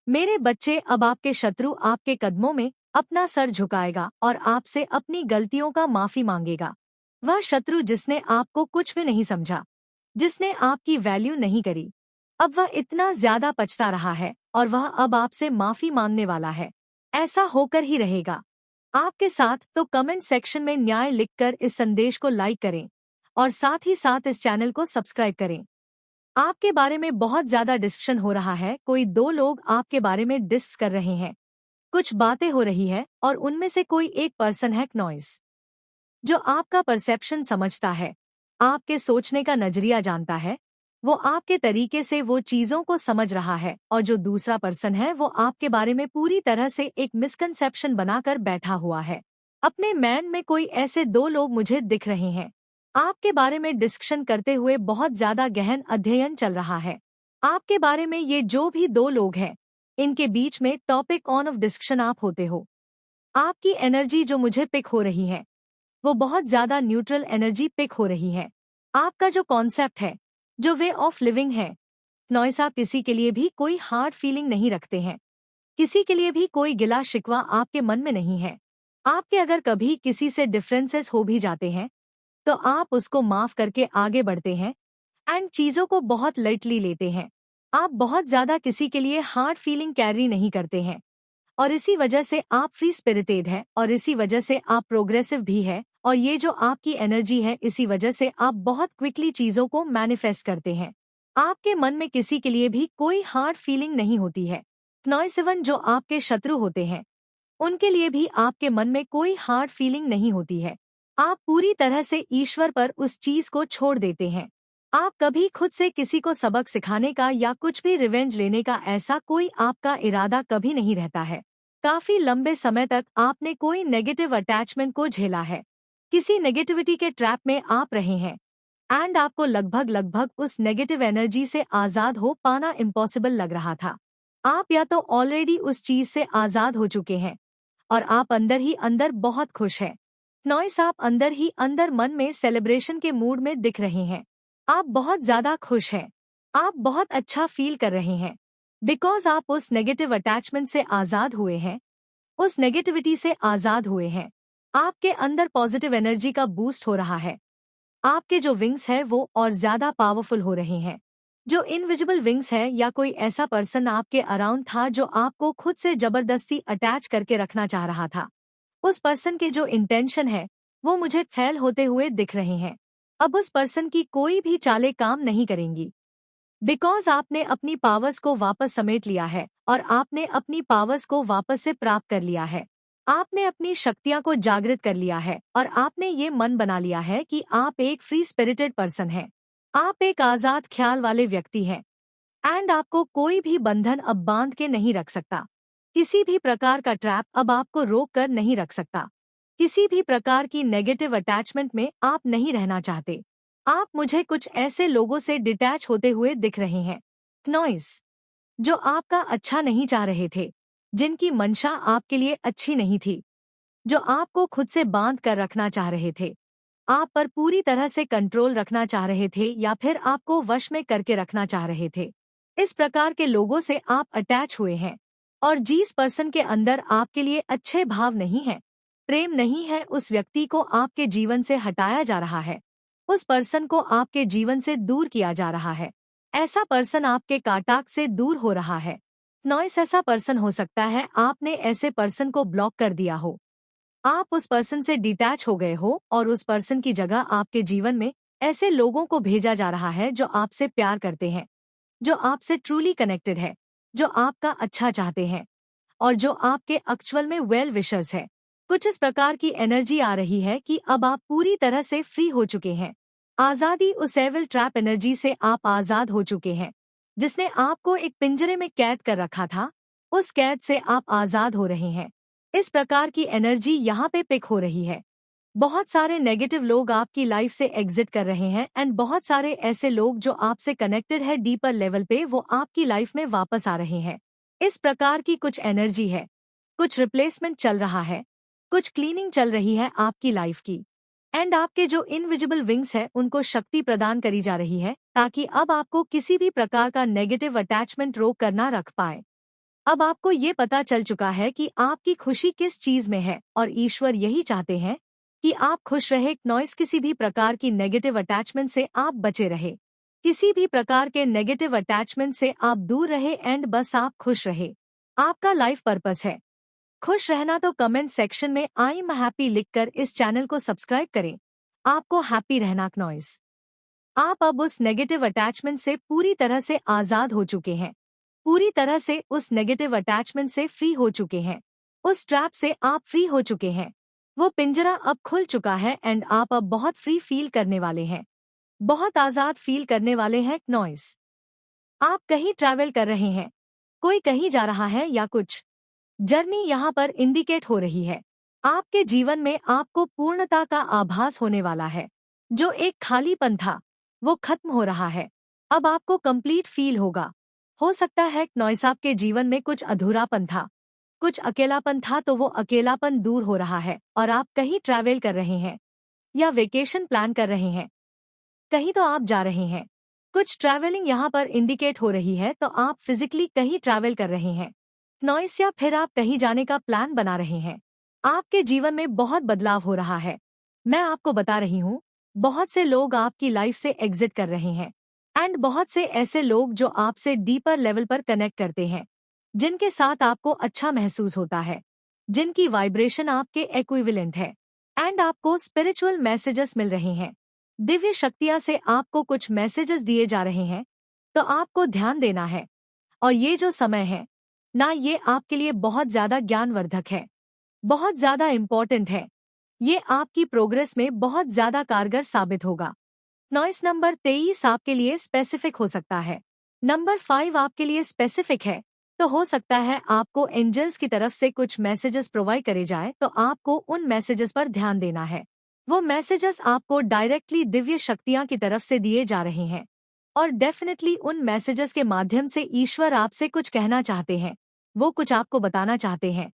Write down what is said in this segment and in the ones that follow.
मेरे बच्चे, अब आपके शत्रु आपके कदमों में अपना सर झुकाएगा और आपसे अपनी गलतियों का माफी मांगेगा। वह शत्रु जिसने आपको कुछ भी नहीं समझा, जिसने आपकी वैल्यू नहीं करी, अब वह इतना ज्यादा पछता रहा है और वह अब आपसे माफी मांगने वाला है। ऐसा होकर ही रहेगा आपके साथ। तो कमेंट सेक्शन में न्याय लिखकर इस संदेश को लाइक करें और साथ ही साथ इस चैनल को सब्सक्राइब करें। आपके बारे में बहुत ज्यादा डिस्कशन हो रहा है, कोई दो लोग आपके बारे में डिस्कस कर रहे हैं, कुछ बातें हो रही है और उनमें से कोई एक पर्सन है नॉइस, जो आपका परसेप्शन समझता है, आपके सोचने का नजरिया जानता है। वो आपके तरीके से वो चीजों को समझ रहा है और जो दूसरा पर्सन है वो आपके बारे में पूरी तरह से एक मिसकंसेप्शन बनाकर बैठा हुआ है। अपने मैन में कोई ऐसे दो लोग मुझे दिख रहे हैं, आपके बारे में डिस्कशन करते हुए बहुत ज्यादा गहन अध्ययन चल रहा है। आपके बारे में ये जो भी दो लोग हैं, इनके बीच में टॉपिक ऑन ऑफ डिस्कशन आप होते हो। आपकी एनर्जी जो मुझे पिक हो रही है, वो बहुत ज्यादा न्यूट्रल एनर्जी पिक हो रही है। आपका जो कॉन्सेप्ट है, जो वे ऑफ लिविंग है, नॉइस, आप किसी के लिए भी कोई हार्ड फीलिंग नहीं रखते हैं, किसी के लिए भी कोई गिला शिकवा आपके मन में नहीं है। आपके अगर कभी किसी से डिफरेंसेस हो भी जाते हैं तो आप उसको माफ करके आगे बढ़ते हैं एंड चीजों को बहुत लाइटली लेते हैं। आप बहुत ज्यादा किसी के लिए हार्ड फीलिंग कैरी नहीं करते हैं और इसी वजह से आप फ्री स्पिरिटेड है और इसी वजह से आप प्रोग्रेसिव भी है। और ये जो आपकी एनर्जी है, इसी वजह से आप बहुत क्विकली चीजों को मैनिफेस्ट करते हैं। आपके मन में किसी के लिए भी कोई हार्ड फीलिंग नहीं होती है। नॉइस, इवन जो आपके शत्रु होते हैं, उनके लिए भी आपके मन में कोई हार्ड फीलिंग नहीं होती है। आप पूरी तरह से ईश्वर पर उस चीज को छोड़ देते हैं। आप कभी खुद से किसी को सबक सिखाने का या कुछ भी रिवेंज लेने का ऐसा कोई आपका इरादा कभी नहीं रहता है। काफी लंबे समय तक आपने कोई नेगेटिव अटैचमेंट को झेला है, किसी नेगेटिविटी के ट्रैप में आप रहे हैं एंड आपको लगभग लगभग उस नेगेटिव एनर्जी से आजाद हो पाना इम्पॉसिबल लग रहा था। आप या तो ऑलरेडी उस चीज से आजाद हो चुके हैं और आप अंदर ही अंदर बहुत खुश हैं। नॉइस, आप अंदर ही अंदर मन में सेलिब्रेशन के मूड में दिख रहे हैं। आप बहुत ज्यादा खुश हैं, आप बहुत अच्छा फील कर रहे हैं बिकॉज आप उस नेगेटिव अटैचमेंट से आजाद हुए हैं, उस नेगेटिविटी से आजाद हुए हैं। आपके अंदर पॉजिटिव एनर्जी का बूस्ट हो रहा है। आपके जो विंग्स है वो और ज्यादा पावरफुल हो रहे हैं। जो इनविजिबल विंग्स है या कोई ऐसा पर्सन आपके अराउंड था जो आपको खुद से जबरदस्ती अटैच करके रखना चाह रहा था, उस पर्सन के जो इंटेंशन है वो मुझे फेल होते हुए दिख रहे हैं। अब उस पर्सन की कोई भी चालें काम नहीं करेंगी बिकॉज आपने अपनी पावर्स को वापस समेट लिया है और आपने अपनी पावर्स को वापस से प्राप्त कर लिया है। आपने अपनी शक्तियां को जागृत कर लिया है और आपने ये मन बना लिया है कि आप एक फ्री स्पिरिटेड पर्सन हैं। आप एक आजाद ख्याल वाले व्यक्ति हैं एंड आपको कोई भी बंधन अब बांध के नहीं रख सकता। किसी भी प्रकार का ट्रैप अब आपको रोक कर नहीं रख सकता। किसी भी प्रकार की नेगेटिव अटैचमेंट में आप नहीं रहना चाहते। आप मुझे कुछ ऐसे लोगों से डिटैच होते हुए दिख रहे हैं, नॉइस, जो आपका अच्छा नहीं चाह रहे थे, जिनकी मंशा आपके लिए अच्छी नहीं थी, जो आपको खुद से बांध कर रखना चाह रहे थे, आप पर पूरी तरह से कंट्रोल रखना चाह रहे थे या फिर आपको वश में करके रखना चाह रहे थे। इस प्रकार के लोगों से आप अटैच हुए हैं और जिस पर्सन के अंदर आपके लिए अच्छे भाव नहीं है, प्रेम नहीं है, उस व्यक्ति को आपके जीवन से हटाया जा रहा है। उस पर्सन को आपके जीवन से दूर किया जा रहा है। ऐसा पर्सन आपके कांटेक्ट से दूर हो रहा है। नॉइस, ऐसा पर्सन हो सकता है आपने ऐसे पर्सन को ब्लॉक कर दिया हो, आप उस पर्सन से डिटैच हो गए हो और उस पर्सन की जगह आपके जीवन में ऐसे लोगों को भेजा जा रहा है जो आपसे प्यार करते हैं, जो आपसे ट्रूली कनेक्टेड है, जो आपका अच्छा चाहते हैं और जो आपके एक्चुअल में वेल विशर्स है। कुछ इस प्रकार की एनर्जी आ रही है कि अब आप पूरी तरह से फ्री हो चुके हैं। आजादी, उस एविल ट्रैप एनर्जी से आप आजाद हो चुके हैं जिसने आपको एक पिंजरे में कैद कर रखा था। उस कैद से आप आजाद हो रहे हैं। इस प्रकार की एनर्जी यहाँ पे पिक हो रही है। बहुत सारे नेगेटिव लोग आपकी लाइफ से एग्जिट कर रहे हैं एंड बहुत सारे ऐसे लोग जो आपसे कनेक्टेड है डीपर लेवल पे, वो आपकी लाइफ में वापस आ रहे हैं। इस प्रकार की कुछ एनर्जी है, कुछ रिप्लेसमेंट चल रहा है, कुछ क्लीनिंग चल रही है आपकी लाइफ की एंड आपके जो इनविजिबल विंग्स है उनको शक्ति प्रदान करी जा रही है ताकि अब आपको किसी भी प्रकार का नेगेटिव अटैचमेंट रोक करना रख पाए। अब आपको ये पता चल चुका है कि आपकी खुशी किस चीज में है और ईश्वर यही चाहते हैं कि आप खुश रहे। नॉइस किसी भी प्रकार की नेगेटिव अटैचमेंट से आप बचे रहे, किसी भी प्रकार के नेगेटिव अटैचमेंट से आप दूर रहे एंड बस आप खुश रहे। आपका लाइफ पर्पस है खुश रहना, तो कमेंट सेक्शन में आई एम हैप्पी लिखकर इस चैनल को सब्सक्राइब करें। आपको हैप्पी रहना। नॉइस आप अब उस नेगेटिव अटैचमेंट से पूरी तरह से आजाद हो चुके हैं, पूरी तरह से उस नेगेटिव अटैचमेंट से फ्री हो चुके हैं, उस ट्रैप से आप फ्री हो चुके हैं। वो पिंजरा अब खुल चुका है एंड आप अब बहुत फ्री फील करने वाले हैं, बहुत आजाद फील करने वाले हैं। नॉइस आप कहीं ट्रैवल कर रहे हैं, कोई कहीं जा रहा है या कुछ जर्नी यहाँ पर इंडिकेट हो रही है। आपके जीवन में आपको पूर्णता का आभास होने वाला है। जो एक खालीपन था वो खत्म हो रहा है, अब आपको कंप्लीट फील होगा। हो सकता है नॉइस आपके जीवन में कुछ अधूरापन था, कुछ अकेलापन था, तो वो अकेलापन दूर हो रहा है और आप कहीं ट्रैवल कर रहे हैं या वेकेशन प्लान कर रहे हैं, कहीं तो आप जा रहे हैं। कुछ ट्रैवलिंग यहाँ पर इंडिकेट हो रही है, तो आप फिजिकली कहीं ट्रैवल कर रहे हैं नॉइस, या फिर आप कहीं जाने का प्लान बना रहे हैं। आपके जीवन में बहुत बदलाव हो रहा है। मैं आपको बता रही हूँ, बहुत से लोग आपकी लाइफ से एग्जिट कर रहे हैं एंड बहुत से ऐसे लोग जो आपसे डीपर लेवल पर कनेक्ट करते हैं, जिनके साथ आपको अच्छा महसूस होता है, जिनकी वाइब्रेशन आपके इक्विवेलेंट है एंड आपको स्पिरिचुअल मैसेजेस मिल रहे हैं। दिव्य शक्तियां से आपको कुछ मैसेजेस दिए जा रहे हैं, तो आपको ध्यान देना है। और ये जो समय है ना, ये आपके लिए बहुत ज्यादा ज्ञानवर्धक है, बहुत ज्यादा इम्पोर्टेंट है। ये आपकी प्रोग्रेस में बहुत ज्यादा कारगर साबित होगा। नॉइस नंबर 23 आपके लिए स्पेसिफिक हो सकता है। नंबर 5 आपके लिए स्पेसिफिक है, तो हो सकता है आपको एंजल्स की तरफ से कुछ मैसेजेस प्रोवाइड करे जाए, तो आपको उन मैसेजेस पर ध्यान देना है। वो मैसेजेस आपको डायरेक्टली दिव्य शक्तियां की तरफ से दिए जा रहे हैं और डेफिनेटली उन मैसेजेस के माध्यम से ईश्वर आपसे कुछ कहना चाहते हैं, वो कुछ आपको बताना चाहते हैं।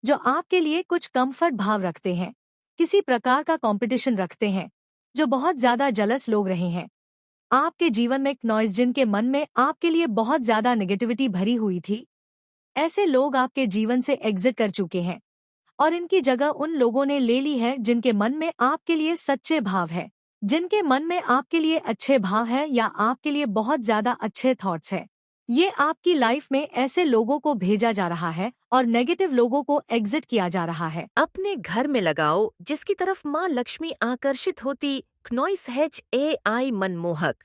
जो आपके लिए कुछ कंफर्ट भाव रखते हैं, किसी प्रकार का कंपटीशन रखते हैं, जो बहुत ज्यादा जलस लोग रहे हैं आपके जीवन में, नॉइस जिनके मन में आपके लिए बहुत ज्यादा नेगेटिविटी भरी हुई थी, ऐसे लोग आपके जीवन से एग्जिट कर चुके हैं और इनकी जगह उन लोगों ने ले ली है जिनके मन में आपके लिए सच्चे भाव है, जिनके मन में आपके लिए अच्छे भाव है या आपके लिए बहुत ज्यादा अच्छे थॉट्स है। ये आपकी लाइफ में ऐसे लोगों को भेजा जा रहा है और नेगेटिव लोगों को एग्जिट किया जा रहा है। अपने घर में लगाओ जिसकी तरफ माँ लक्ष्मी आकर्षित होती। क्नॉइस HAI मनमोहक।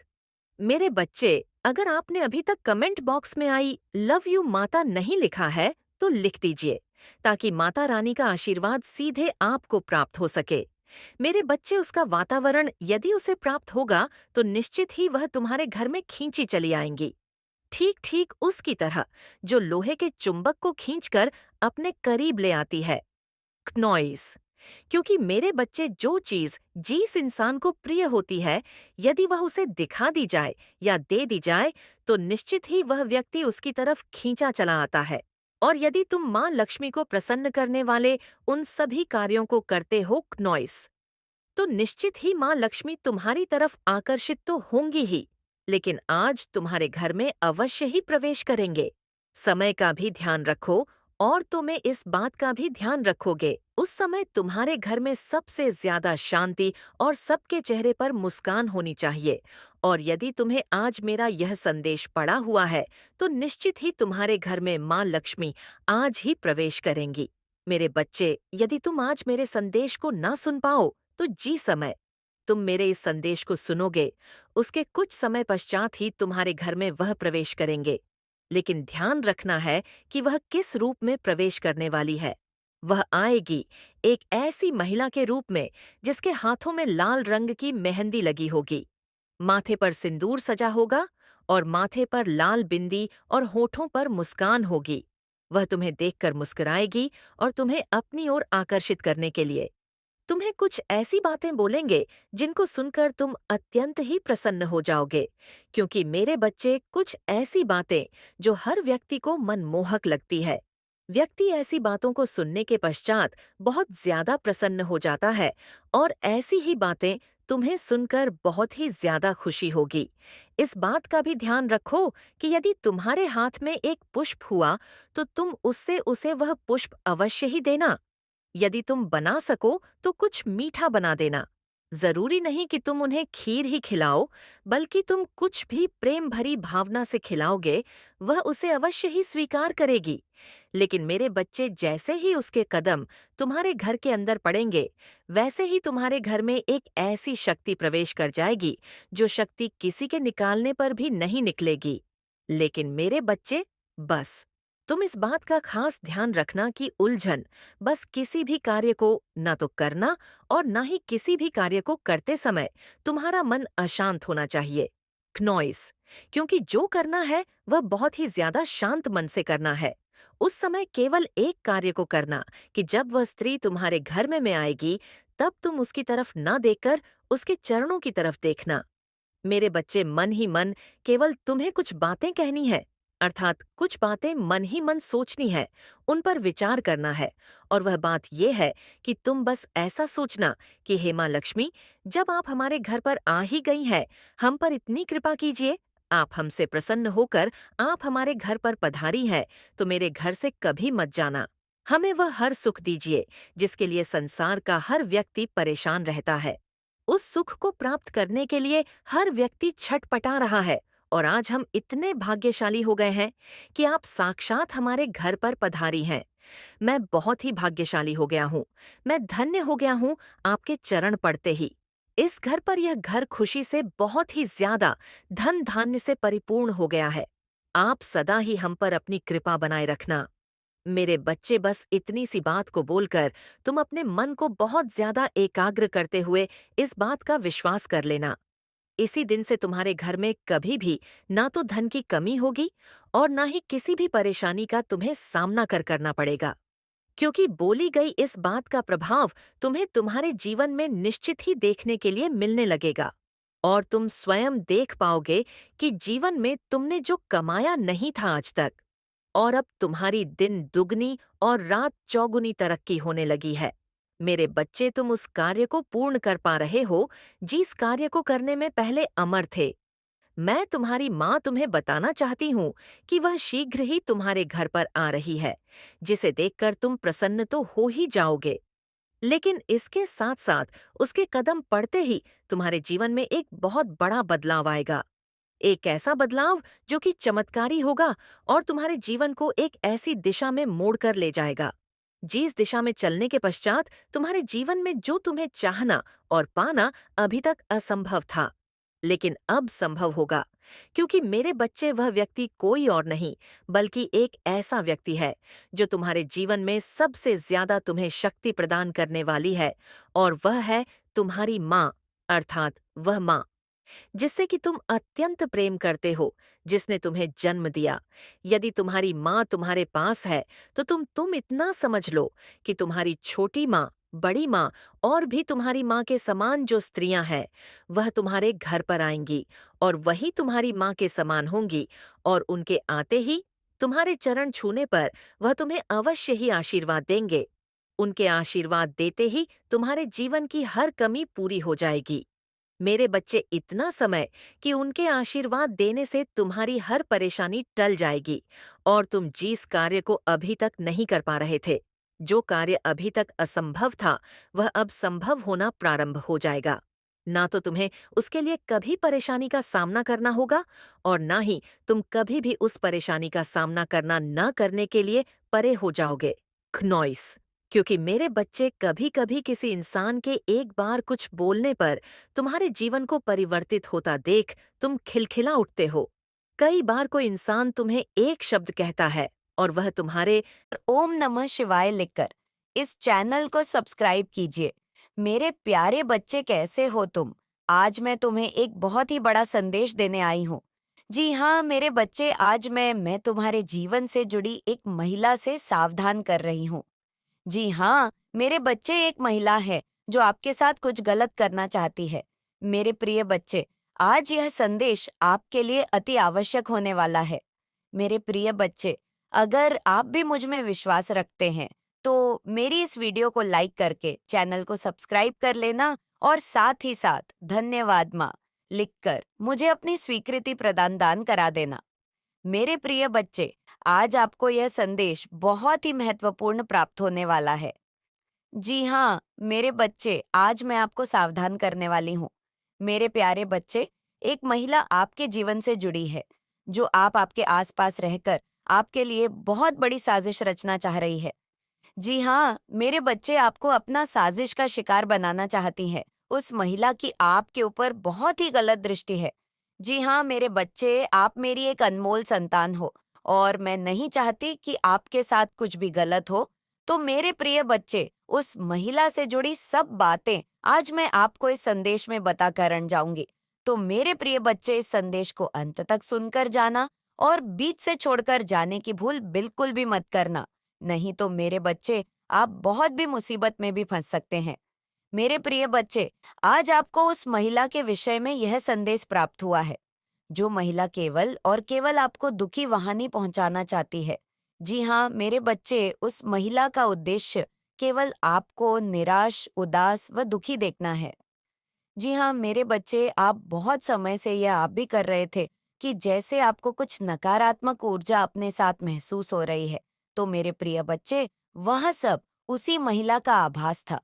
मेरे बच्चे, अगर आपने अभी तक कमेंट बॉक्स में आई लव यू माता नहीं लिखा है तो लिख दीजिए, ताकि माता रानी का आशीर्वाद सीधे आपको प्राप्त हो सके। मेरे बच्चे, उसका वातावरण यदि उसे प्राप्त होगा तो निश्चित ही वह तुम्हारे घर में खींची चली आएंगी, ठीक ठीक उसकी तरह जो लोहे के चुंबक को खींचकर अपने करीब ले आती है। क्नॉइस, क्योंकि मेरे बच्चे, जो चीज जिस इंसान को प्रिय होती है, यदि वह उसे दिखा दी जाए या दे दी जाए तो निश्चित ही वह व्यक्ति उसकी तरफ खींचा चला आता है। और यदि तुम माँ लक्ष्मी को प्रसन्न करने वाले उन सभी कार्यों को करते हो क्नॉइस, तो निश्चित ही माँ लक्ष्मी तुम्हारी तरफ आकर्षित तो होंगी ही, लेकिन आज तुम्हारे घर में अवश्य ही प्रवेश करेंगे। समय का भी ध्यान रखो और तुम्हें इस बात का भी ध्यान रखोगे, उस समय तुम्हारे घर में सबसे ज्यादा शांति और सबके चेहरे पर मुस्कान होनी चाहिए। और यदि तुम्हें आज मेरा यह संदेश पड़ा हुआ है तो निश्चित ही तुम्हारे घर में माँ लक्ष्मी आज ही प्रवेश करेंगी। मेरे बच्चे, यदि तुम आज मेरे संदेश को ना सुन पाओ तो जी समय तुम मेरे इस संदेश को सुनोगे, उसके कुछ समय पश्चात ही तुम्हारे घर में वह प्रवेश करेंगे। लेकिन ध्यान रखना है कि वह किस रूप में प्रवेश करने वाली है। वह आएगी एक ऐसी महिला के रूप में जिसके हाथों में लाल रंग की मेहंदी लगी होगी, माथे पर सिंदूर सजा होगा और माथे पर लाल बिंदी और होठों पर मुस्कान होगी। वह तुम्हें देखकर मुस्कुराएगी और तुम्हें अपनी ओर आकर्षित करने के लिए तुम्हें कुछ ऐसी बातें बोलेंगे जिनको सुनकर तुम अत्यंत ही प्रसन्न हो जाओगे, क्योंकि मेरे बच्चे, कुछ ऐसी बातें जो हर व्यक्ति को मनमोहक लगती है। व्यक्ति ऐसी बातों को सुनने के पश्चात बहुत ज्यादा प्रसन्न हो जाता है और ऐसी ही बातें तुम्हें सुनकर बहुत ही ज्यादा खुशी होगी। इस बात का भी ध्यान रखो कि यदि तुम्हारे हाथ में एक पुष्प हुआ तो तुम उससे उसे वह पुष्प अवश्य ही देना। यदि तुम बना सको तो कुछ मीठा बना देना। जरूरी नहीं कि तुम उन्हें खीर ही खिलाओ, बल्कि तुम कुछ भी प्रेम भरी भावना से खिलाओगे, वह उसे अवश्य ही स्वीकार करेगी। लेकिन मेरे बच्चे, जैसे ही उसके कदम तुम्हारे घर के अंदर पड़ेंगे, वैसे ही तुम्हारे घर में एक ऐसी शक्ति प्रवेश कर जाएगी जो शक्ति किसी के निकालने पर भी नहीं निकलेगी। लेकिन मेरे बच्चे, बस तुम इस बात का खास ध्यान रखना कि उलझन बस किसी भी कार्य को न तो करना और न ही किसी भी कार्य को करते समय तुम्हारा मन अशांत होना चाहिए। क्नॉइस, क्योंकि जो करना है वह बहुत ही ज्यादा शांत मन से करना है। उस समय केवल एक कार्य को करना कि जब वह स्त्री तुम्हारे घर में आएगी, तब तुम उसकी तरफ न देखकर उसके चरणों की तरफ देखना। मेरे बच्चे, मन ही मन केवल तुम्हें कुछ बातें कहनी है, अर्थात कुछ बातें मन ही मन सोचनी है, उन पर विचार करना है। और वह बात यह है कि तुम बस ऐसा सोचना कि हे माँ लक्ष्मी, जब आप हमारे घर पर आ ही गई हैं, हम पर इतनी कृपा कीजिए, आप हमसे प्रसन्न होकर आप हमारे घर पर पधारी हैं, तो मेरे घर से कभी मत जाना। हमें वह हर सुख दीजिए जिसके लिए संसार का हर व्यक्ति परेशान रहता है। उस सुख को प्राप्त करने के लिए हर व्यक्ति छटपटा रहा है, और आज हम इतने भाग्यशाली हो गए हैं कि आप साक्षात हमारे घर पर पधारी हैं। मैं बहुत ही भाग्यशाली हो गया हूँ। मैं धन्य हो गया हूँ आपके चरण पड़ते ही। इस घर पर यह घर खुशी से बहुत ही ज्यादा धन धान्य से परिपूर्ण हो गया है। आप सदा ही हम पर अपनी कृपा बनाए रखना। मेरे बच्चे, बस इतनी सी बात को बोलकर तुम अपने मन को बहुत ज्यादा एकाग्र करते हुए इस बात का विश्वास कर लेना। इसी दिन से तुम्हारे घर में कभी भी ना तो धन की कमी होगी और ना ही किसी भी परेशानी का तुम्हें सामना करना पड़ेगा, क्योंकि बोली गई इस बात का प्रभाव तुम्हें तुम्हारे जीवन में निश्चित ही देखने के लिए मिलने लगेगा। और तुम स्वयं देख पाओगे कि जीवन में तुमने जो कमाया नहीं था आज तक, और अब तुम्हारी दिन दुगनी और रात चौगुनी तरक्की होने लगी है। मेरे बच्चे, तुम उस कार्य को पूर्ण कर पा रहे हो जिस कार्य को करने में पहले अमर थे। मैं, तुम्हारी माँ, तुम्हें बताना चाहती हूँ कि वह शीघ्र ही तुम्हारे घर पर आ रही है, जिसे देखकर तुम प्रसन्न तो हो ही जाओगे। लेकिन इसके साथ साथ उसके कदम पड़ते ही तुम्हारे जीवन में एक बहुत बड़ा बदलाव आएगा। एक ऐसा बदलाव जो कि चमत्कारी होगा और तुम्हारे जीवन को एक ऐसी दिशा में मोड़कर ले जाएगा जिस दिशा में चलने के पश्चात तुम्हारे जीवन में जो तुम्हें चाहना और पाना अभी तक असंभव था, लेकिन अब संभव होगा। क्योंकि मेरे बच्चे, वह व्यक्ति कोई और नहीं बल्कि एक ऐसा व्यक्ति है जो तुम्हारे जीवन में सबसे ज्यादा तुम्हें शक्ति प्रदान करने वाली है, और वह है तुम्हारी माँ, अर्थात वह माँ जिससे कि तुम अत्यंत प्रेम करते हो, जिसने तुम्हें जन्म दिया। यदि तुम्हारी माँ तुम्हारे पास है तो तुम इतना समझ लो कि तुम्हारी छोटी माँ, बड़ी माँ और भी तुम्हारी माँ के समान जो स्त्रियां हैं, वह तुम्हारे घर पर आएंगी और वही तुम्हारी माँ के समान होंगी, और उनके आते ही तुम्हारे चरण छूने पर वह तुम्हें अवश्य ही आशीर्वाद देंगे। उनके आशीर्वाद देते ही तुम्हारे जीवन की हर कमी पूरी हो जाएगी। मेरे बच्चे, इतना समय कि उनके आशीर्वाद देने से तुम्हारी हर परेशानी टल जाएगी, और तुम जिस कार्य को अभी तक नहीं कर पा रहे थे, जो कार्य अभी तक असंभव था, वह अब संभव होना प्रारंभ हो जाएगा। ना तो तुम्हें उसके लिए कभी परेशानी का सामना करना होगा, और ना ही तुम कभी भी उस परेशानी का सामना करना न करने के लिए परे हो जाओगे। क्नॉइस, क्योंकि मेरे बच्चे, कभी कभी किसी इंसान के एक बार कुछ बोलने पर तुम्हारे जीवन को परिवर्तित होता देख तुम खिलखिला उठते हो। कई बार कोई इंसान तुम्हें एक शब्द कहता है और वह तुम्हारे ओम नमः शिवाय लिखकर इस चैनल को सब्सक्राइब कीजिए। मेरे प्यारे बच्चे, कैसे हो तुम? आज मैं तुम्हें एक बहुत ही बड़ा संदेश देने आई हूँ। जी हाँ मेरे बच्चे, आज मैं तुम्हारे जीवन से जुड़ी एक महिला से सावधान कर रही हूँ। जी हाँ मेरे बच्चे, एक महिला है जो आपके साथ कुछ गलत करना चाहती है। मेरे प्रिय बच्चे, आज यह संदेश आपके लिए अति आवश्यक होने वाला है। मेरे प्रिय बच्चे, अगर आप भी मुझ में विश्वास रखते हैं तो मेरी इस वीडियो को लाइक करके चैनल को सब्सक्राइब कर लेना और साथ ही साथ धन्यवाद माँ लिखकर मुझे अपनी स्वीकृति प्रदान दान करा देना। मेरे प्रिय बच्चे, आज आपको यह संदेश बहुत ही महत्वपूर्ण प्राप्त होने वाला है। जी हाँ, मेरे बच्चे, आज मैं आपको सावधान करने वाली हूँ। मेरे प्यारे बच्चे, एक महिला आपके जीवन से जुड़ी है, जो आपके आसपास रहकर आपके लिए बहुत बड़ी साजिश रचना चाह रही है। जी हाँ, मेरे बच्चे आपको अपना साजिश का शिकार बनाना चाहती है। उस महिला की आपके ऊपर बहुत ही गलत दृष्टि है। जी हाँ, मेरे बच्चे, आप मेरी एक अनमोल संतान हो और मैं नहीं चाहती कि आपके साथ कुछ भी गलत हो। तो मेरे प्रिय बच्चे, उस महिला से जुड़ी सब बातें आज मैं आपको इस संदेश में बताकर जाऊंगी। तो मेरे प्रिय बच्चे, इस संदेश को अंत तक सुनकर जाना और बीच से छोड़कर जाने की भूल बिल्कुल भी मत करना। नहीं तो मेरे बच्चे, आप बहुत भी मुसीबत में भी फंस सकते हैं। मेरे प्रिय बच्चे, आज आपको उस महिला के विषय में यह संदेश प्राप्त हुआ है, जो महिला केवल और केवल आपको दुखी वहानी पहुंचाना चाहती है। जी हाँ, मेरे बच्चे, उस महिला का उद्देश्य केवल आपको निराश, उदास व दुखी देखना है। जी हाँ, मेरे बच्चे, आप बहुत समय से यह आप भी कर रहे थे कि जैसे आपको कुछ नकारात्मक ऊर्जा अपने साथ महसूस हो रही है। तो मेरे प्रिय बच्चे, वह सब उसी महिला का आभास था।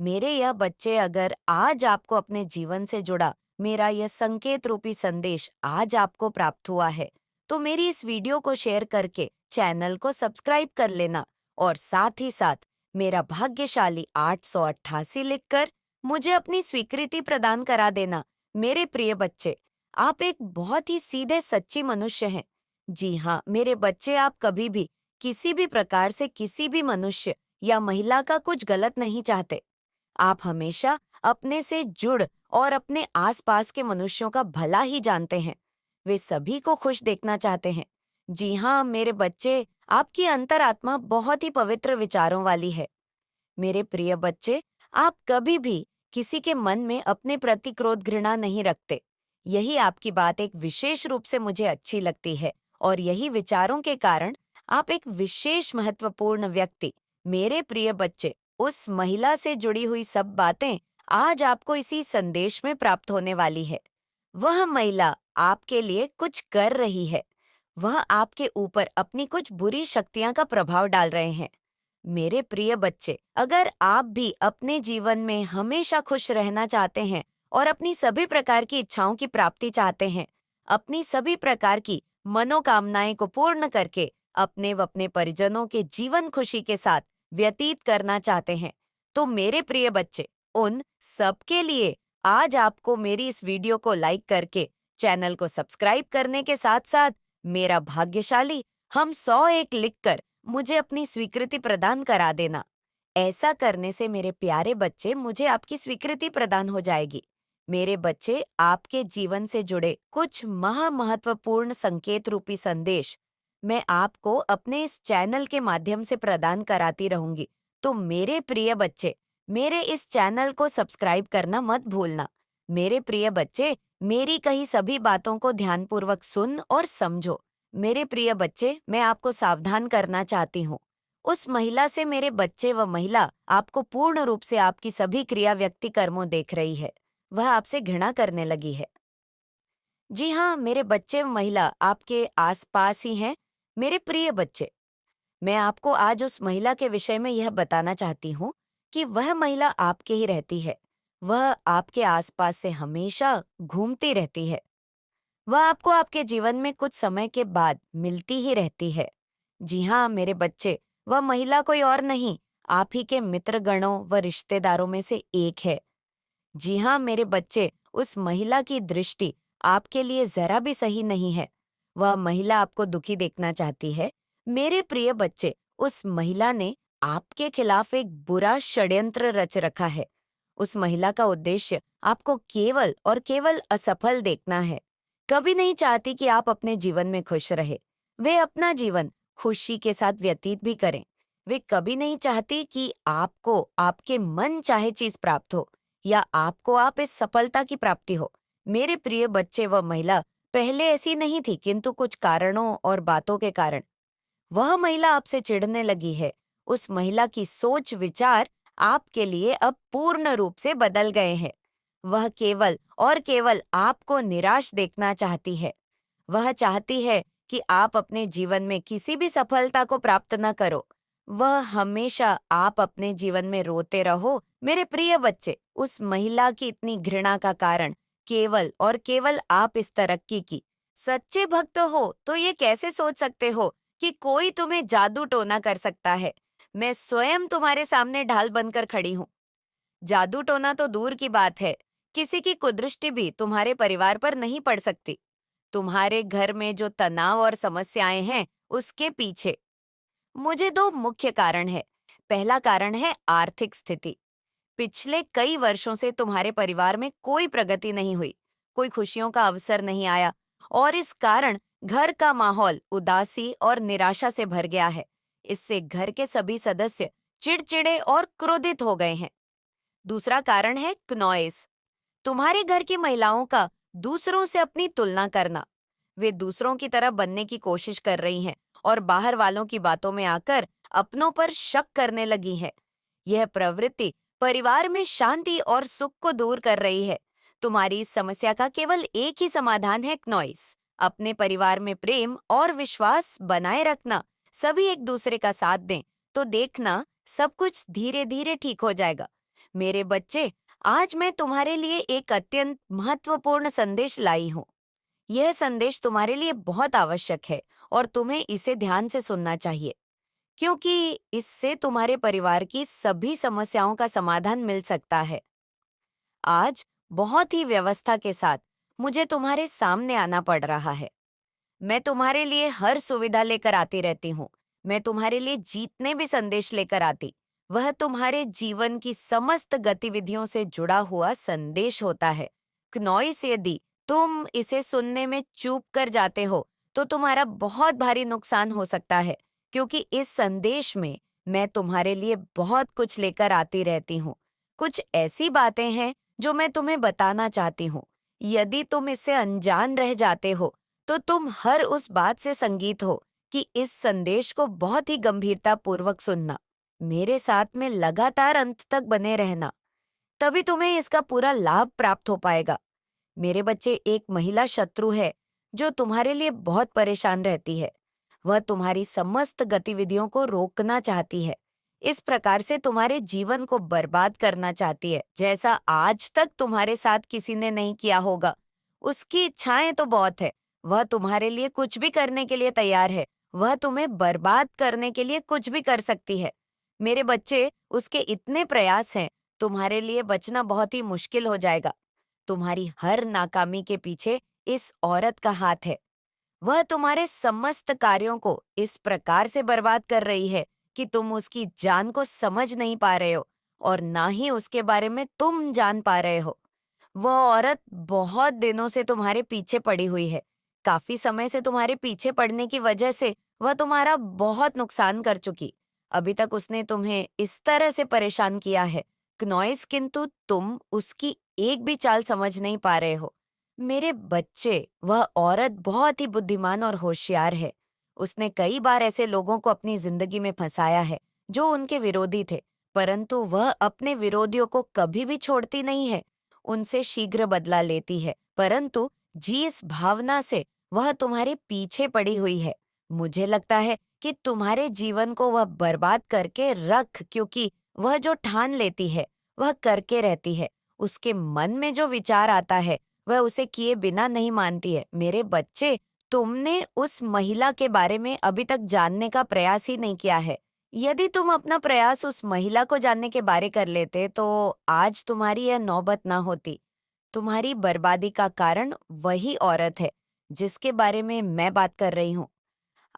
मेरे यह बच्चे, अगर आज आपको अपने जीवन से जुड़ा मेरा यह संकेत रूपी संदेश आज आपको प्राप्त हुआ है, तो मेरी इस वीडियो को शेयर करके चैनल को सब्सक्राइब कर लेना और साथ ही साथ मेरा भाग्यशाली 888 लिखकर मुझे अपनी स्वीकृति प्रदान करा देना। मेरे प्रिय बच्चे, आप एक बहुत ही सीधे सच्ची मनुष्य हैं। जी हाँ, मेरे बच्चे, आप कभी भी किसी भी प्रकार से किसी भी मनुष्य या महिला का कुछ गलत नहीं चाहते। आप हमेशा अपने से जुड़ और अपने आसपास के मनुष्यों का भला ही जानते हैं। वे सभी को खुश देखना चाहते हैं। जी हाँ, मेरे बच्चे, आपकी अंतरात्मा बहुत ही पवित्र विचारों वाली है। मेरे प्रिय बच्चे, आप कभी भी किसी के मन में अपने प्रति क्रोध घृणा नहीं रखते। यही आपकी बात एक विशेष रूप से मुझे अच्छी लगती है और यही विचारों के कारण आप एक विशेष महत्वपूर्ण व्यक्ति, मेरे प्रिय बच्चे, उस महिला से जुड़ी हुई सब बातें आज आपको इसी संदेश में प्राप्त होने वाली है। वह महिला आपके लिए कुछ कर रही है। वह आपके ऊपर अपनी कुछ बुरी शक्तियां का प्रभाव डाल रहे हैं। मेरे प्रिय बच्चे, अगर आप भी अपने जीवन में हमेशा खुश रहना चाहते हैं और अपनी सभी प्रकार की इच्छाओं की प्राप्ति चाहते हैं, अपनी सभी प्रकार की मनोकामनाएं को पूर्ण करके अपने व अपने परिजनों के जीवन खुशी के साथ व्यतीत करना चाहते हैं, तो मेरे प्रिय बच्चे, उन सब के लिए आज आपको मेरी इस वीडियो को लाइक करके चैनल को सब्सक्राइब करने के साथ साथ मेरा भाग्यशाली हम 101 लिखकर मुझे अपनी स्वीकृति प्रदान करा देना। ऐसा करने से मेरे प्यारे बच्चे, मुझे आपकी स्वीकृति प्रदान हो जाएगी। मेरे बच्चे, आपके जीवन से जुड़े कुछ महत्वपूर्ण संकेत रूपी संदेश मैं आपको अपने इस चैनल के माध्यम से प्रदान कराती रहूंगी। तो मेरे प्रिय बच्चे, मेरे इस चैनल को सब्सक्राइब करना मत भूलना। मेरे प्रिय बच्चे, मेरी कही सभी बातों को ध्यानपूर्वक सुन और समझो। मेरे प्रिय बच्चे, मैं आपको सावधान करना चाहती हूँ। उस महिला से मेरे बच्चे व महिला आपको पूर्ण रूप से आपकी सभी क्रिया व्यक्ति कर्मों देख रही है। वह आपसे घृणा करने लगी है। जी हाँ, मेरे बच्चे व महिला आपके आसपास ही हैं। मेरे प्रिय बच्चे, मैं आपको आज उस महिला के विषय में यह बताना चाहती हूँ कि वह महिला आपके ही रहती है। वह आपके आसपास से हमेशा घूमती रहती है। वह आपको आपके जीवन में कुछ समय के बाद मिलती ही रहती है। जी हाँ, मेरे बच्चे, वह महिला कोई और नहीं, आप ही के मित्रगणों व रिश्तेदारों में से एक है। जी हाँ, मेरे बच्चे, उस महिला की दृष्टि आपके लिए जरा भी सही नहीं है। वह महिला आपको दुखी देखना चाहती है। मेरे प्रिय बच्चे, उस महिला ने आपके खिलाफ एक बुरा षड्यंत्र रच रखा है। उस महिला का उद्देश्य आपको केवल और केवल असफल देखना है। कभी नहीं चाहती कि आप अपने जीवन में खुश रहे। वे अपना जीवन खुशी के साथ व्यतीत भी करें। वे कभी नहीं चाहती कि आपको आपके मन चाहे चीज प्राप्त हो या आपको आप इस सफलता की प्राप्ति हो। मेरे प्रिय बच्चे, वह महिला पहले ऐसी नहीं थी, किंतु कुछ कारणों और बातों के कारण वह महिला आपसे चिढ़ने लगी है। उस महिला की सोच विचार आपके लिए अब पूर्ण रूप से बदल गए हैं। वह केवल और केवल आपको निराश देखना चाहती है। वह चाहती है कि आप अपने जीवन में किसी भी सफलता को प्राप्त न करो। वह हमेशा आप अपने जीवन में रोते रहो। मेरे प्रिय बच्चे, उस महिला की इतनी घृणा का कारण केवल और केवल आप इस तरक्की की। सच्चे भक्त हो तो ये कैसे सोच सकते हो कि कोई तुम्हें जादू टोना कर सकता है। मैं स्वयं तुम्हारे सामने ढाल बनकर खड़ी हूँ। जादू टोना तो दूर की बात है, किसी की कुदृष्टि भी तुम्हारे परिवार पर नहीं पड़ सकती। तुम्हारे घर में जो तनाव और समस्याएं हैं, उसके पीछे मुझे दो मुख्य कारण है। पहला कारण है आर्थिक स्थिति। पिछले कई वर्षों से तुम्हारे परिवार में कोई प्रगति नहीं हुई, कोई खुशियों का अवसर नहीं आया और इस कारण घर का माहौल उदासी और निराशा से भर गया है। इससे घर के सभी सदस्य चिड़चिड़े और क्रोधित हो गए हैं। दूसरा कारण है क्नॉइस। तुम्हारे घर की महिलाओं का दूसरों से अपनी तुलना करना। वे दूसरों की तरह बनने की कोशिश कर रही हैं और बाहर वालों की बातों में आकर अपनों पर शक करने लगी है। यह प्रवृत्ति परिवार में शांति और सुख को दूर कर रही है। तुम्हारी इस समस्या का केवल एक ही समाधान है क्नॉइस। अपने परिवार में प्रेम और विश्वास बनाए रखना। सभी एक दूसरे का साथ दें तो देखना सब कुछ धीरे धीरे ठीक हो जाएगा। मेरे बच्चे, आज मैं तुम्हारे लिए एक अत्यंत महत्वपूर्ण संदेश लाई हूँ। यह संदेश तुम्हारे लिए बहुत आवश्यक है और तुम्हें इसे ध्यान से सुनना चाहिए, क्योंकि इससे तुम्हारे परिवार की सभी समस्याओं का समाधान मिल सकता है। आज बहुत ही व्यवस्था के साथ मुझे तुम्हारे सामने आना पड़ रहा है। मैं तुम्हारे लिए हर सुविधा लेकर आती रहती हूँ। मैं तुम्हारे लिए जीतने भी संदेश लेकर आती। वह तुम्हारे जीवन की समस्त गतिविधियों से जुड़ा हुआ संदेश होता है। क्नॉइस, यदि तुम इसे सुनने में चूक कर जाते हो तो तुम्हारा बहुत भारी नुकसान हो सकता है, क्योंकि इस संदेश में मैं तुम्हारे लिए बहुत कुछ लेकर आती रहती हूँ। कुछ ऐसी बातें हैं जो मैं तुम्हें बताना चाहती हूँ। यदि तुम इससे अनजान रह जाते हो तो तुम हर उस बात से संगीत हो कि इस संदेश को बहुत ही गंभीरता पूर्वक सुनना। मेरे साथ में लगातार अंत तक बने रहना, तभी तुम्हें इसका पूरा लाभ प्राप्त हो पाएगा। मेरे बच्चे, एक महिला शत्रु है जो तुम्हारे लिए बहुत परेशान रहती है। वह तुम्हारी समस्त गतिविधियों को रोकना चाहती है। इस प्रकार से तुम्हारे जीवन को बर्बाद करना चाहती है, जैसा आज तक तुम्हारे साथ किसी ने नहीं किया होगा। उसकी इच्छाएं तो बहुत है। वह तुम्हारे लिए कुछ भी करने के लिए तैयार है। वह तुम्हें बर्बाद करने के लिए कुछ भी कर सकती है। मेरे बच्चे, उसके इतने प्रयास हैं, तुम्हारे लिए बचना बहुत ही मुश्किल हो जाएगा। तुम्हारी हर नाकामी के पीछे इस औरत का हाथ है। वह तुम्हारे समस्त कार्यों को इस प्रकार से बर्बाद कर रही है कि तुम उसकी जान को समझ नहीं पा रहे हो और ना ही उसके बारे में तुम जान पा रहे हो। वह औरत बहुत दिनों से तुम्हारे पीछे पड़ी हुई है। काफी समय से तुम्हारे पीछे पड़ने की वजह से वह तुम्हारा बहुत नुकसान कर चुकी। अभी तक उसने तुम्हें इस तरह से परेशान किया है क्नॉइस, किंतु तुम उसकी एक भी चाल समझ नहीं पा रहे हो। मेरे बच्चे, वह औरत बहुत ही बुद्धिमान और होशियार है। उसने कई बार ऐसे लोगों को अपनी जिंदगी में फंसाया है जो उनके विरोधी थे, परंतु वह अपने विरोधियों को कभी भी छोड़ती नहीं है। उनसे शीघ्र बदला लेती है, परंतु जिस भावना से वह तुम्हारे पीछे पड़ी हुई है, मुझे लगता है कि तुम्हारे जीवन को वह बर्बाद करके रख, क्योंकि वह जो ठान लेती है वह करके रहती है। उसके मन में जो विचार आता है वह उसे किए बिना नहीं मानती है। मेरे बच्चे, तुमने उस महिला के बारे में अभी तक जानने का प्रयास ही नहीं किया है। यदि तुम अपना प्रयास उस महिला को जानने के बारे कर लेते तो आज तुम्हारी यह नौबत ना होती। तुम्हारी बर्बादी का कारण वही औरत है जिसके बारे में मैं बात कर रही हूँ।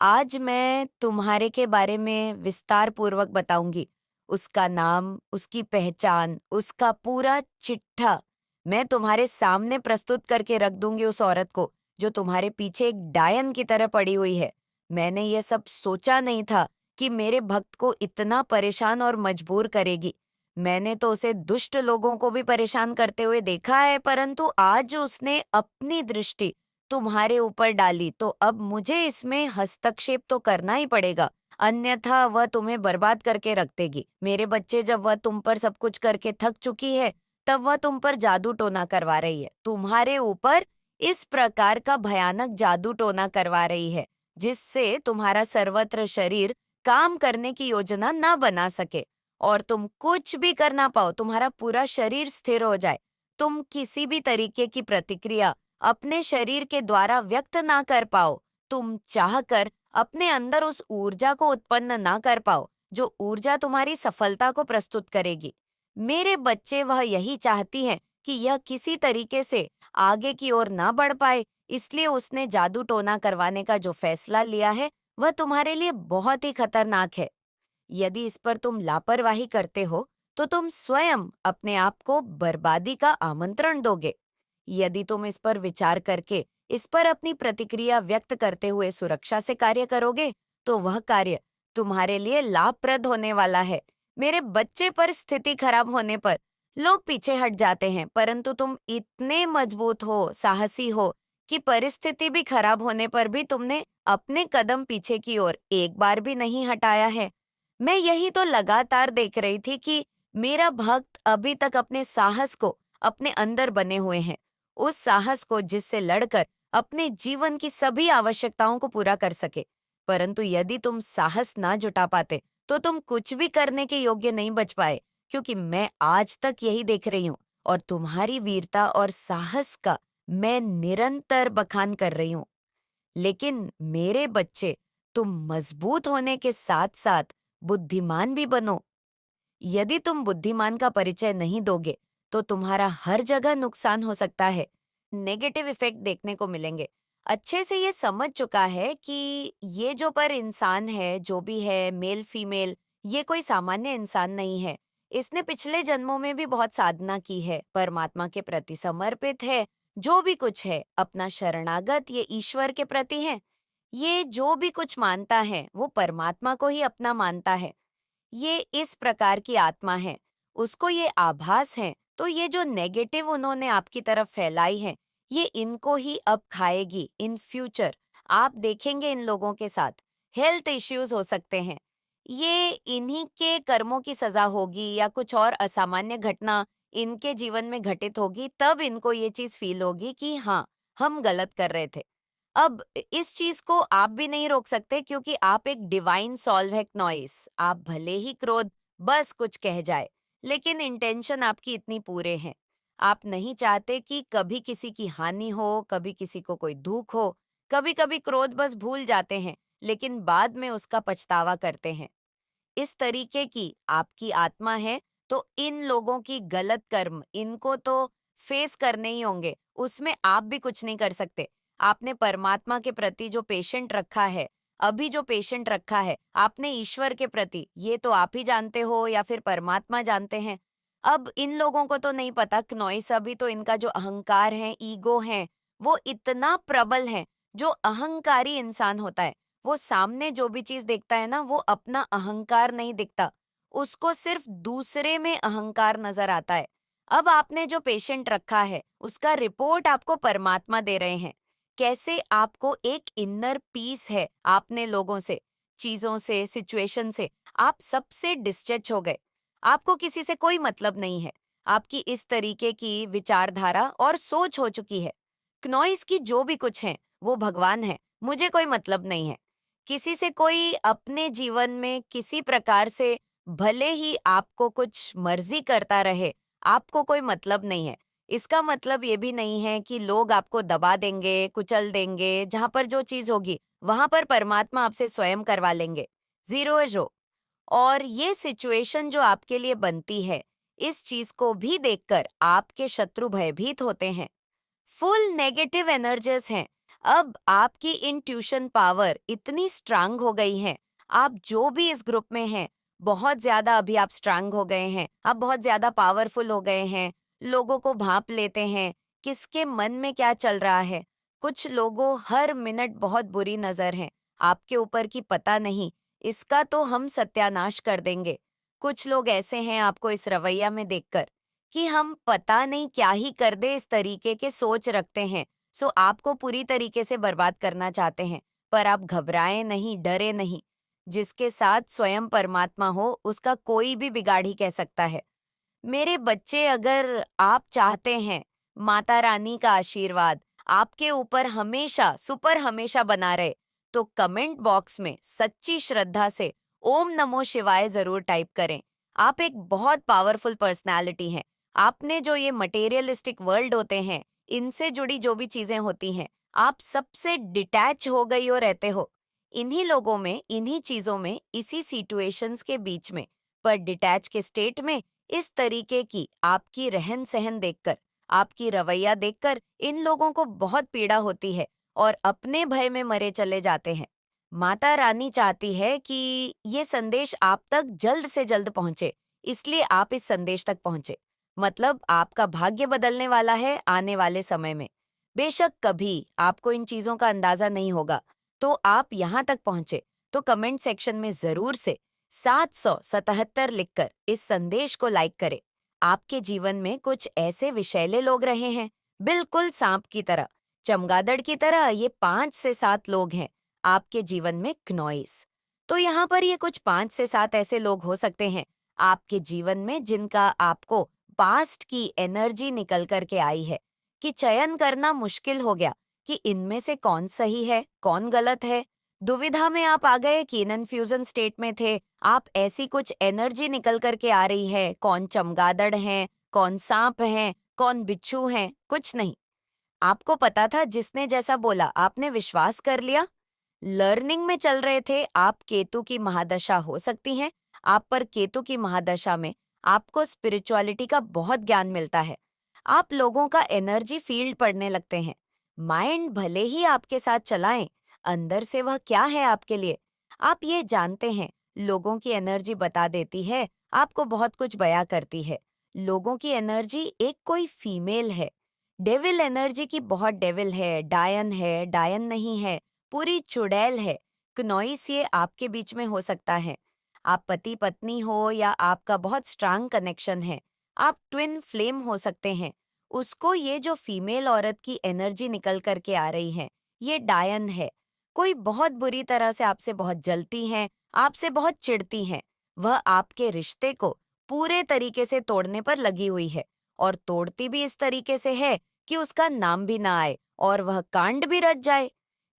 आज मैं तुम्हारे के बारे में विस्तार पूर्वक बताऊंगी। उसका नाम, उसकी पहचान, उसका पूरा चिट्ठा मैं तुम्हारे सामने प्रस्तुत करके रख दूंगी। उस औरत को जो तुम्हारे पीछे एक डायन की तरह पड़ी हुई है। मैंने ये सब सोचा नहीं था कि मेरे भक्त को इतना परेशान और मजबूर करेगी। मैंने तो उसे दुष्ट लोगों को भी परेशान करते हुए देखा है, परंतु आज उसने अपनी दृष्टि तुम्हारे ऊपर डाली तो अब मुझे इसमें हस्तक्षेप तो करना ही पड़ेगा, अन्यथा वह तुम्हें बर्बाद करके रख देगी। मेरे बच्चे, जब वह तुम पर सब कुछ करके थक चुकी है तब वह तुम पर जादू टोना करवा रही है। तुम्हारे ऊपर इस प्रकार का भयानक जादू टोना करवा रही है जिससे तुम्हारा सर्वत्र शरीर काम करने की योजना ना बना सके और तुम कुछ भी कर ना पाओ, तुम्हारा पूरा शरीर स्थिर हो जाए, तुम किसी भी तरीके की प्रतिक्रिया अपने शरीर के द्वारा व्यक्त ना कर पाओ, तुम चाहकर अपने अंदर उस ऊर्जा को उत्पन्न ना कर पाओ जो ऊर्जा तुम्हारी सफलता को प्रस्तुत करेगी। मेरे बच्चे, वह यही चाहती है कि यह किसी तरीके से आगे की ओर ना बढ़ पाए, इसलिए उसने जादू टोना करवाने का जो फैसला लिया है वह तुम्हारे लिए बहुत ही खतरनाक है। यदि इस पर तुम लापरवाही करते हो तो तुम स्वयं अपने आप को बर्बादी का आमंत्रण दोगे। यदि तुम इस पर विचार करके इस पर अपनी प्रतिक्रिया व्यक्त करते हुए सुरक्षा से कार्य करोगे तो वह कार्य तुम्हारे लिए लाभप्रद होने वाला है। मेरे बच्चे, पर स्थिति खराब होने पर लोग पीछे हट जाते हैं, परंतु तुम इतने मजबूत हो, साहसी हो कि परिस्थिति भी खराब होने पर भी तुमने अपने कदम पीछे की ओर एक बार भी नहीं हटाया है। मैं यही तो लगातार देख रही थी कि मेरा भक्त अभी तक अपने साहस को अपने अंदर बने हुए हैं, उस साहस को जिससे लड़कर अपने जीवन की सभी आवश्यकताओं को पूरा कर सके। परंतु यदि तुम साहस ना जुटा पाते तो तुम कुछ भी करने के योग्य नहीं बच पाए, क्योंकि मैं आज तक यही देख रही हूँ और तुम्हारी वीरता और साहस का मैं निरंतर बखान कर रही हूँ। लेकिन मेरे बच्चे, तुम मजबूत होने के साथ साथ बुद्धिमान भी बनो। यदि तुम बुद्धिमान का परिचय नहीं दोगे तो तुम्हारा हर जगह नुकसान हो सकता है, नेगेटिव इफेक्ट देखने को मिलेंगे। अच्छे से ये समझ चुका है कि ये जो पर इंसान है, जो भी है, मेल फीमेल, ये कोई सामान्य इंसान नहीं है। इसने पिछले जन्मों में भी बहुत साधना की है, परमात्मा के प्रति समर्पित है, जो भी कुछ है अपना शरणागत ये ईश्वर के प्रति है। ये जो भी कुछ मानता है वो परमात्मा को ही अपना मानता है। ये इस प्रकार की आत्मा है, उसको ये आभास है, तो ये जो नेगेटिव उन्होंने आपकी तरफ फैलाई है, ये इनको ही अब खाएगी इन फ्यूचर। आप देखेंगे इन लोगों के साथ हेल्थ इश्यूज हो सकते हैं। ये इन्हीं के कर्मों की सजा होगी या कुछ और असामान्य घटना इनके जीवन में घटित होगी, तब इनको ये चीज फील होगी कि हाँ, हम गलत कर रहे थे। अब इस चीज को आप भी नहीं रोक सकते, क्योंकि आप एक डिवाइन सॉल्व है नॉइस। आप भले ही क्रोध बस कुछ कह जाए, लेकिन इंटेंशन आपकी इतनी पूरे हैं। आप नहीं चाहते कि कभी किसी की हानि हो, कभी किसी को कोई दुख हो। कभी कभी क्रोध बस भूल जाते हैं, लेकिन बाद में उसका पछतावा करते हैं। इस तरीके की आपकी आत्मा है, तो इन लोगों की गलत कर्म इनको तो फेस करने ही होंगे, उसमें आप भी कुछ नहीं कर सकते। आपने परमात्मा के प्रति जो पेशेंट रखा है, अभी जो पेशेंट रखा है आपने ईश्वर के प्रति, ये तो आप ही जानते हो या फिर परमात्मा जानते हैं। अब इन लोगों को तो नहीं पता क्नॉइस, अभी तो इनका जो अहंकार है, ईगो है, वो इतना प्रबल है। जो अहंकारी इंसान होता है वो सामने जो भी चीज देखता है ना, वो अपना अहंकार नहीं दिखता, उसको सिर्फ दूसरे में अहंकार नजर आता है। अब आपने जो पेशेंट रखा है उसका रिपोर्ट आपको परमात्मा दे रहे हैं। कैसे आपको एक इनर पीस है, आपने लोगों से, चीजों से, सिचुएशन से आप सबसे डिस्टैच हो गए। आपको किसी से कोई मतलब नहीं है। आपकी इस तरीके की विचारधारा और सोच हो चुकी है। क्नॉइस की जो भी कुछ है वो भगवान है, मुझे कोई मतलब नहीं है। किसी से कोई अपने जीवन में किसी प्रकार से भले ही आपको कुछ मर्जी करता रहे, आपको कोई मतलब नहीं है। इसका मतलब ये भी नहीं है कि लोग आपको दबा देंगे, कुचल देंगे, जहां पर जो चीज होगी वहां पर परमात्मा आपसे स्वयं करवा लेंगे। जीरो है जो। और ये सिचुएशन जो आपके लिए बनती है, इस चीज को भी देखकर आपके शत्रु भयभीत होते हैं। फुल नेगेटिव एनर्जीज हैं। अब आपकी इंट्यूशन पावर इतनी स्ट्रांग हो गई है। आप जो भी इस ग्रुप में हैं, बहुत ज्यादा अभी आप स्ट्रांग हो गए हैं, आप बहुत ज्यादा पावरफुल हो गए हैं। लोगों को भांप लेते हैं, किसके मन में क्या चल रहा है। कुछ लोगों हर मिनट बहुत बुरी नजर है आपके ऊपर की, पता नहीं, इसका तो हम सत्यानाश कर देंगे। कुछ लोग ऐसे हैं आपको इस रवैया में देखकर कि हम पता नहीं क्या ही कर दे, इस तरीके के सोच रखते हैं। सो आपको पूरी तरीके से बर्बाद करना चाहते हैं। पर आप घबराएं नहीं, डरे नहीं। जिसके साथ स्वयं परमात्मा हो उसका कोई भी बिगाड़ ही कह सकता है। मेरे बच्चे, अगर आप चाहते हैं माता रानी का आशीर्वाद आपके ऊपर हमेशा सुपर हमेशा बना रहे, तो कमेंट बॉक्स में सच्ची श्रद्धा से ओम नमो शिवाय जरूर टाइप करें। आप एक बहुत पावरफुल पर्सनालिटी हैं। आपने जो ये मटेरियलिस्टिक वर्ल्ड होते हैं, इनसे जुड़ी जो भी चीजें होती हैं, आप सबसे डिटैच हो गई हो रहते हो। इन्हीं लोगों में, इन्हीं चीजों में, इसी सिचुएशंस के बीच में, पर डिटैच के स्टेट में इस तरीके की आपकी रहन सहन देखकर, आपकी रवैया देखकर इन लोगों को बहुत पीड़ा होती है और अपने भय में मरे चले जाते हैं। माता रानी चाहती है कि ये संदेश आप तक जल्द से जल्द पहुंचे, इसलिए आप इस संदेश तक पहुंचे। मतलब आपका भाग्य बदलने वाला है आने वाले समय में। बेशक कभी आपको इन चीजों का अंदाजा नहीं होगा, तो आप यहाँ तक पहुंचे तो कमेंट सेक्शन में जरूर से 777 लिखकर इस संदेश को लाइक करें। आपके जीवन में कुछ ऐसे विषैले लोग रहे हैं, बिल्कुल सांप की तरह, चमगादड़ की तरह। ये 5 से 7 लोग हैं आपके जीवन में क्नॉइस। तो यहाँ पर ये कुछ 5 से 7 ऐसे लोग हो सकते हैं आपके जीवन में जिनका आपको पास्ट की एनर्जी निकल करके आई है, कि चयन करना मुश्किल हो गया कि इनमें से कौन सही है कौन गलत है। दुविधा में आप आ गए कि कन्फ्यूजन स्टेट में थे आप। ऐसी कुछ एनर्जी निकल करके आ रही है, कौन चमगादड़ है, कौन सांप है, कौन बिच्छू है, कुछ नहीं। आपको पता था, जिसने जैसा बोला आपने विश्वास कर लिया। लर्निंग में चल रहे थे आप। केतु की महादशा हो सकती है आप पर। केतु की महादशा में आपको स्पिरिचुअलिटी का बहुत ज्ञान मिलता है। आप लोगों का एनर्जी फील्ड पढ़ने लगते हैं। माइंड भले ही आपके साथ चलाएं, अंदर से वह क्या है आपके लिए आप ये जानते हैं। लोगों की एनर्जी बता देती है, आपको बहुत कुछ बयां करती है। लोगों की एनर्जी एक कोई फीमेल है। डेविल एनर्जी की बहुत डेविल है, डायन नहीं है, पूरी चुड़ैल है। क्नॉइस ये आपके बीच में हो सकता है। आप पति पत्नी हो या आपका बहुत स्ट्रांग कनेक्शन है, आप ट्विन फ्लेम हो सकते हैं। उसको ये जो फीमेल औरत की एनर्जी निकल करके आ रही है, ये डायन है। कोई बहुत बुरी तरह से आपसे बहुत जलती हैं, आपसे बहुत चिढ़ती हैं। वह आपके रिश्ते को पूरे तरीके से तोड़ने पर लगी हुई है, और तोड़ती भी इस तरीके से है कि उसका नाम भी ना आए और वह कांड भी रच जाए।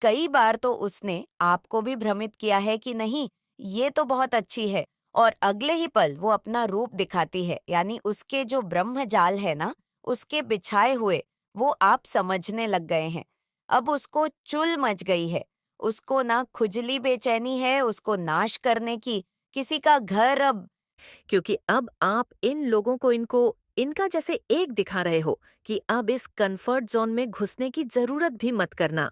कई बार तो उसने आपको भी भ्रमित किया है कि नहीं, ये तो बहुत अच्छी है, और अगले ही पल वो अपना रूप दिखाती है। यानी उसके जो ब्रह्म जाल है ना, उसके बिछाए हुए वो आप समझने लग गए हैं। अब उसको चुल मच गई है। उसको ना खुजली बेचैनी है उसको नाश करने की, किसी का घर अब। क्योंकि अब आप इन लोगों को इनका जैसे एक दिखा रहे हो कि अब इस कंफर्ट जोन में घुसने की जरूरत भी मत करना।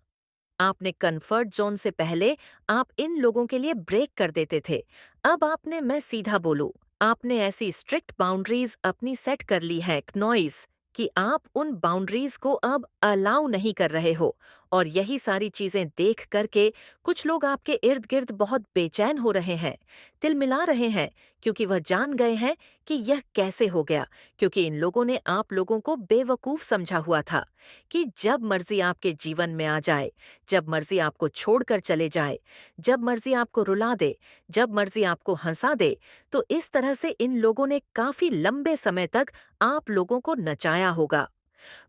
आपने कंफर्ट जोन से पहले आप इन लोगों के लिए ब्रेक कर देते थे। अब आपने, मैं सीधा बोलूं, आपने ऐसी स्ट्रिक्ट बाउंड्रीज अपनी सेट कर ली है क्नॉइस, कि आप उन बाउंड्रीज को अब अलाउ नहीं कर रहे हो। और यही सारी चीजें देख करके कुछ लोग आपके इर्द गिर्द बहुत बेचैन हो रहे हैं, तिलमिला रहे हैं, क्योंकि वह जान गए हैं कि यह कैसे हो गया। क्योंकि इन लोगों ने आप लोगों को बेवकूफ समझा हुआ था कि जब मर्जी आपके जीवन में आ जाए, जब मर्जी आपको छोड़कर चले जाए, जब मर्जी आपको रुला दे, जब मर्जी आपको हंसा दे, तो इस तरह से इन लोगों ने काफी लंबे समय तक आप लोगों को नचाया होगा।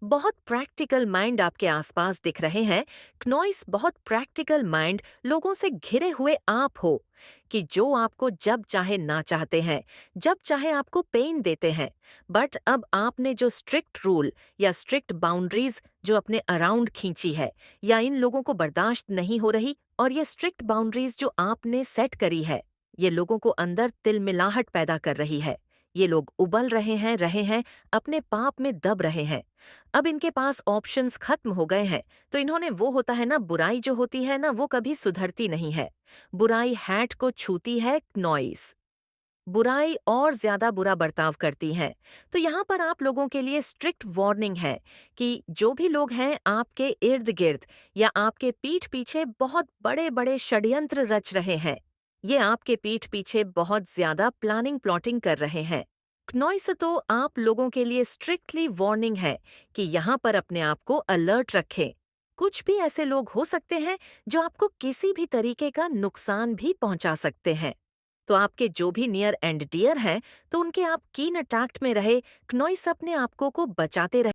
बहुत प्रैक्टिकल माइंड आपके आसपास दिख रहे हैं। क्नॉइस बहुत प्रैक्टिकल माइंड लोगों से घिरे हुए आप हो, कि जो आपको जब चाहे ना चाहते हैं, जब चाहे आपको पेन देते हैं। बट अब आपने जो स्ट्रिक्ट रूल या स्ट्रिक्ट बाउंड्रीज जो अपने अराउंड खींची है, या इन लोगों को बर्दाश्त नहीं हो रही, और ये स्ट्रिक्ट बाउंड्रीज जो आपने सेट करी है, ये लोगों को अंदर तिलमिलाहट पैदा कर रही है। ये लोग उबल रहे हैं, अपने पाप में दब रहे हैं। अब इनके पास ऑप्शंस खत्म हो गए हैं, तो इन्होंने, वो होता है ना, बुराई जो होती है ना, वो कभी सुधरती नहीं है। बुराई हैट को छूती है क्नॉइस। बुराई और ज्यादा बुरा बर्ताव करती है। तो यहाँ पर आप लोगों के लिए स्ट्रिक्ट वार्निंग है कि जो भी लोग हैं आपके इर्द गिर्द या आपके पीठ पीछे बहुत बड़े बड़े षड्यंत्र रच रहे हैं, ये आपके पीठ पीछे बहुत ज्यादा प्लानिंग प्लॉटिंग कर रहे हैं। क्नॉइस तो आप लोगों के लिए स्ट्रिक्टली वार्निंग है कि यहाँ पर अपने आप को अलर्ट रखें। कुछ भी ऐसे लोग हो सकते हैं जो आपको किसी भी तरीके का नुकसान भी पहुंचा सकते हैं। तो आपके जो भी नियर एंड डियर हैं, तो उनके आप कीन अटैक्ट में रहे, क्नॉइस अपने आपको को बचाते रहे।